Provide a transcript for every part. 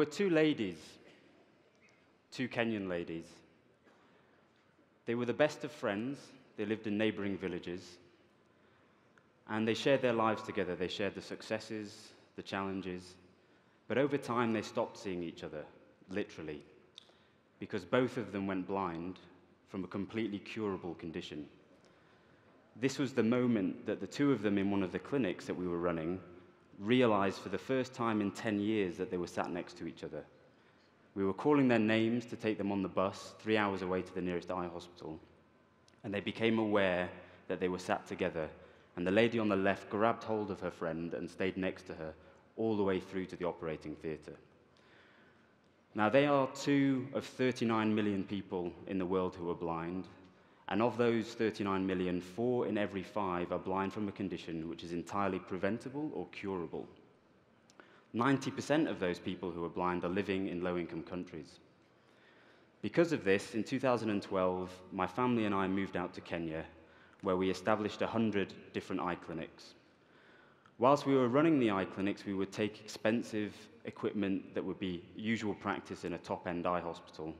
were two ladies, two Kenyan ladies. They were the best of friends. They lived in neighboring villages. And they shared their lives together. They shared the successes, the challenges. But over time, they stopped seeing each other, literally, because both of them went blind from a completely curable condition. This was the moment that the two of them in one of the clinics that we were running realized for the first time in 10 years that they were sat next to each other. We were calling their names to take them on the bus 3 hours away to the nearest eye hospital, and they became aware that they were sat together, and the lady on the left grabbed hold of her friend and stayed next to her all the way through to the operating theatre. Now, they are 2 of 39 million people in the world who are blind, and of those 39 million, 4 in every 5 are blind from a condition which is entirely preventable or curable. 90% of those people who are blind are living in low-income countries. Because of this, in 2012, my family and I moved out to Kenya, where we established 100 different eye clinics. Whilst we were running the eye clinics, we would take expensive equipment that would be usual practice in a top-end eye hospital,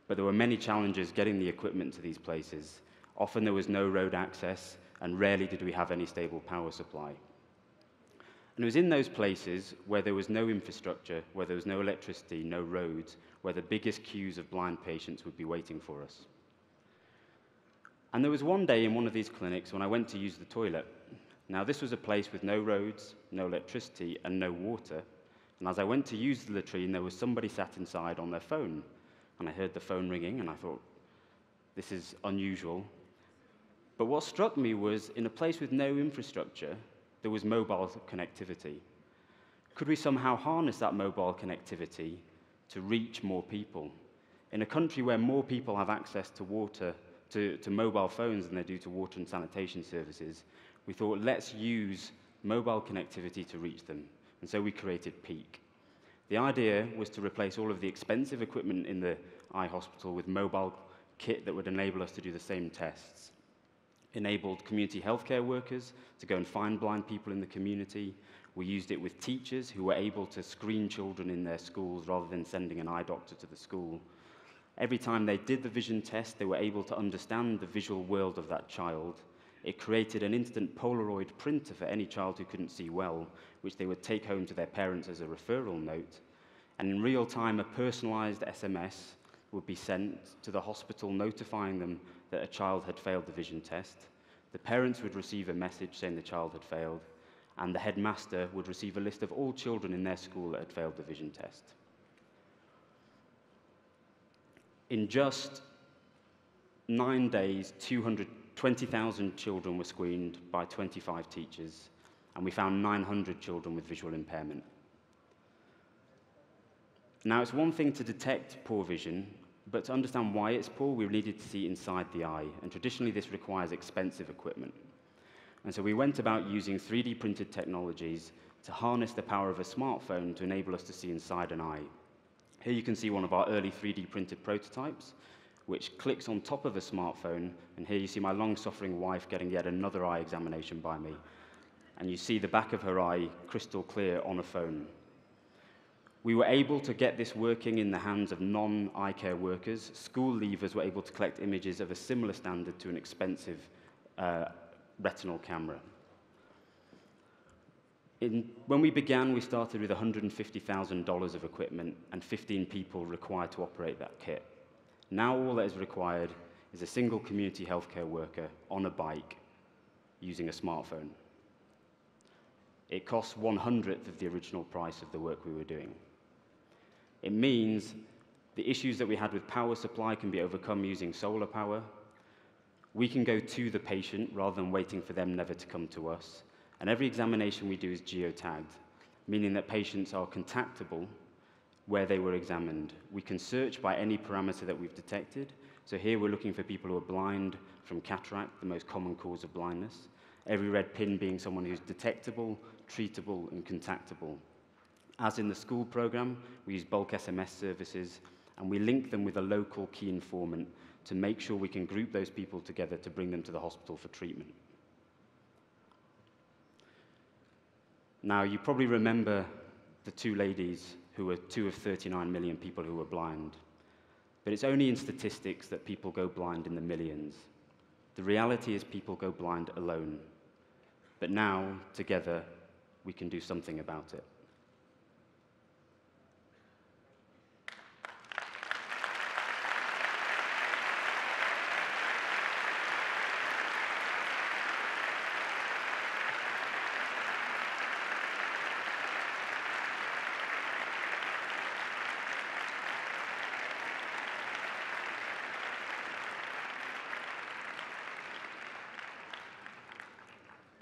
but there were many challenges getting the equipment to these places. Often there was no road access, and rarely did we have any stable power supply. And it was in those places where there was no infrastructure, where there was no electricity, no roads, where the biggest queues of blind patients would be waiting for us. And there was one day in one of these clinics when I went to use the toilet. Now, this was a place with no roads, no electricity, and no water. And as I went to use the latrine, there was somebody sat inside on their phone. And I heard the phone ringing, and I thought, this is unusual. But what struck me was, in a place with no infrastructure, there was mobile connectivity. Could we somehow harness that mobile connectivity to reach more people? In a country where more people have access to water, to mobile phones than they do to water and sanitation services, we thought, let's use mobile connectivity to reach them. And so we created Peak. The idea was to replace all of the expensive equipment in the eye hospital with mobile kit that would enable us to do the same tests. Enabled community healthcare workers to go and find blind people in the community. We used it with teachers who were able to screen children in their schools rather than sending an eye doctor to the school. Every time they did the vision test, they were able to understand the visual world of that child. It created an instant Polaroid printer for any child who couldn't see well, which they would take home to their parents as a referral note. And in real time, a personalized SMS would be sent to the hospital notifying them that a child had failed the vision test. The parents would receive a message saying the child had failed, and the headmaster would receive a list of all children in their school that had failed the vision test. In just 9 days, 220,000 children were screened by 25 teachers, and we found 900 children with visual impairment. Now, it's one thing to detect poor vision, but to understand why it's poor, we needed to see inside the eye, and traditionally this requires expensive equipment. And so we went about using 3D printed technologies to harness the power of a smartphone to enable us to see inside an eye. Here you can see one of our early 3D printed prototypes, which clicks on top of a smartphone, and here you see my long-suffering wife getting yet another eye examination by me. And you see the back of her eye crystal clear on a phone. We were able to get this working in the hands of non-eye care workers. School leavers were able to collect images of a similar standard to an expensive retinal camera. When we began, we started with $150,000 of equipment and 15 people required to operate that kit. Now all that is required is a single community healthcare worker on a bike using a smartphone. It costs 1/100th of the original price of the work we were doing. It means the issues that we had with power supply can be overcome using solar power. We can go to the patient rather than waiting for them never to come to us. And every examination we do is geotagged, meaning that patients are contactable where they were examined. We can search by any parameter that we've detected. So here we're looking for people who are blind from cataract, the most common cause of blindness. Every red pin being someone who's detectable, treatable, and contactable. As in the school program, we use bulk SMS services, and we link them with a local key informant to make sure we can group those people together to bring them to the hospital for treatment. Now, you probably remember the two ladies who were 2 of 39 million people who were blind. But it's only in statistics that people go blind in the millions. The reality is people go blind alone. But now, together, we can do something about it.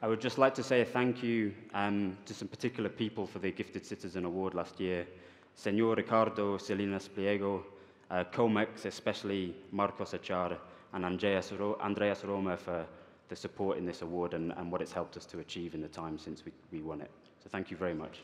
I would just like to say a thank you to some particular people for the Gifted Citizen Award last year. Senor Ricardo Salinas Pliego, COMEX, especially Marcos Achar, and Andreas Roma for the support in this award and what it's helped us to achieve in the time since we won it. So thank you very much.